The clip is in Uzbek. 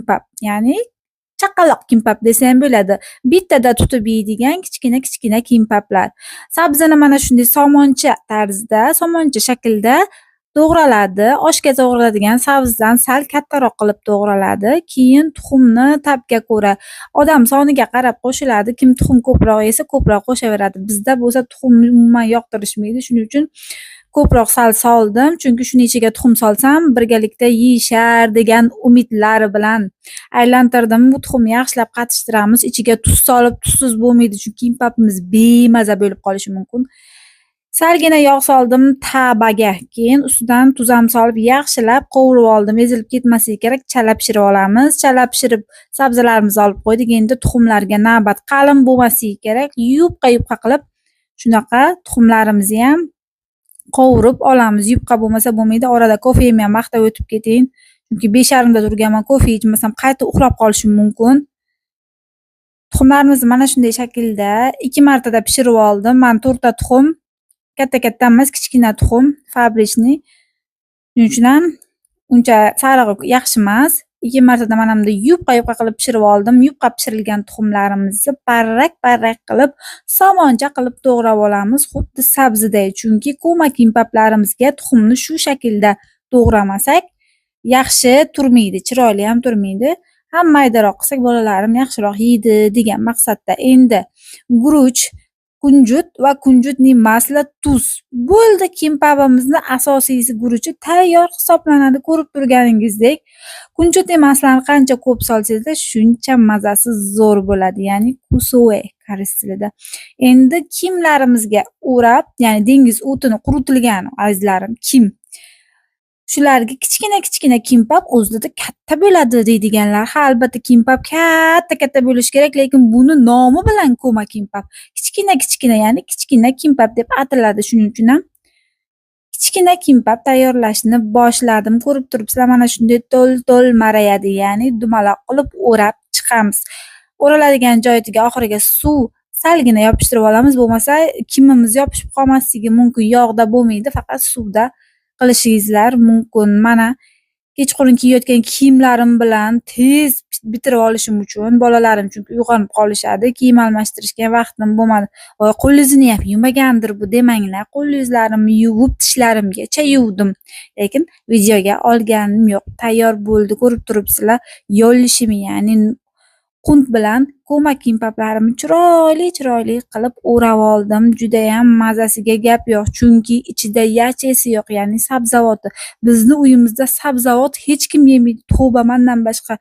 kimbap, ya'ni chaqaloq kimbap desa ham bo'ladi. Bittada tutib yeydigan kichkina kimbaplar. Sabzini mana shunday somoncha tarzda, somoncha shaklda to'g'raladi. Oshga to'g'raladigan sabzidan sal kattaroq qilib to'g'raladi. Keyin tuxumni tabga ko'ra odam soniga qarab qo'shiladi. Kim tuxum ko'proq yesa ko'proq qo'shaveradi. Bizda bo'lsa tuxumni umuman yoqtirishmaydi. Shuning uchun ko'proq sal soldim, chunki shuni ichiga tuxum solsam birgalikda yeyishar degan umidlari bilan aylantirdim. Bu tuxumni yaxshilab qatishtiramiz. Ichiga tuz solib, tuzsiz bo'lmaydi, chunki kimbapimiz bemaza bo'lib qolishi mumkin. Salgina yog' soldim tabaga. Keyin ustidan tuz ham solib yaxshilab qovurib oldim. Ezilib ketmasligi kerak. Chala pishirib olamiz. Chala pishirib sabzalarimizni olib qo'ydik. Endi tuxumlarga navbat. Qalin bo'lmasligi kerak. Yupqa qilib shunaqa tuxumlarimizni ham qovurib olamiz. Yupqa bo'lmasa bo'lmaydi. Orada kofemni ham maqtab o'tib ketayin. Chunki 5:30 da turganman, kofe ichmasam qayta uxlab qolishim mumkin. Tuxumlarimizni mana shunday shaklda 2 martada pishirib oldim. Men 4 ta tuxum, katta emas, kichkina tuxum, fabrichniy. Shuning uchun ham uncha sarig'i yaxshi emas. 2 martada mana bunda yupqa qilib pishirib oldim. Yupqa pishirilgan tuxumlarimizni parrak qilib, somoncha qilib to'g'rab olamiz, xuddi sabziday. Chunki ko'ma kimbaplarimizga tuxumni shu shaklda to'g'ramasak yaxshi turmaydi, chiroyli ham turmaydi. Ham maydaroq qilsak bolalarim yaxshiroq yeydi degan maqsadda. Endi guruch, kunjut va kunjutning masli tuz. Bo'ldi, kimbapimizni asosiysi guruchi tayyor hisoblanadi. Ko'rib turganingizdek, kunjutning maslini qancha ko'p solsangiz, shuncha mazasi zo'r bo'ladi, ya'ni kusoe koreys tilida. Endi kimlarimizga o'rab, ya'ni dengiz o'tini quritilgan azizlarim, kim shularga kichkina kimbap o'zida katta bo'ladi deydiganlar. Ha, albatta kimbap katta bo'lishi kerak, lekin buni nomi bilan ko'ma kimbap. Kichkina, ya'ni kichkina kimbap deb ataladi. Shuning uchun ham kichkina kimbap tayyorlashni boshladim. Ko'rib turibsizlar, mana shunday to'l marayadi, ya'ni dumaloq qilib o'rab chiqamiz. O'raladigan joyiga oxiriga suv salgina yopishtirib olamiz, bo'lmasa kimimiz yopishib qolmasligi mumkin. Yog'da bo'lmaydi, faqat suvda qilishingizlar mumkin. Mana kechqurun kiyayotgan kiyimlarim bilan tez bitirib olishim uchun, bolalarim chunki uyg'onib qolishadi, kiyim almashtirishga vaqtim bo'lmadi. Voy, qo'lingizni ham yumagandir bu demanglar. Qo'lingizni yuvib tishlarimgacha yuvdim, lekin videoga olganim yo'q. Tayyor bo'ldi, ko'rib turibsizlar. Yollishimi, ya'ni qunt bilan ko'mak kimbaplarimni chiroyli qilib o'rab oldim. Juda ham mazasiga gap yo'q, chunki ichida yachesi yo'q, ya'ni sabzavoti. Bizni uyimizda sabzavot hech kim yemaydi, tavba, mendan boshqa.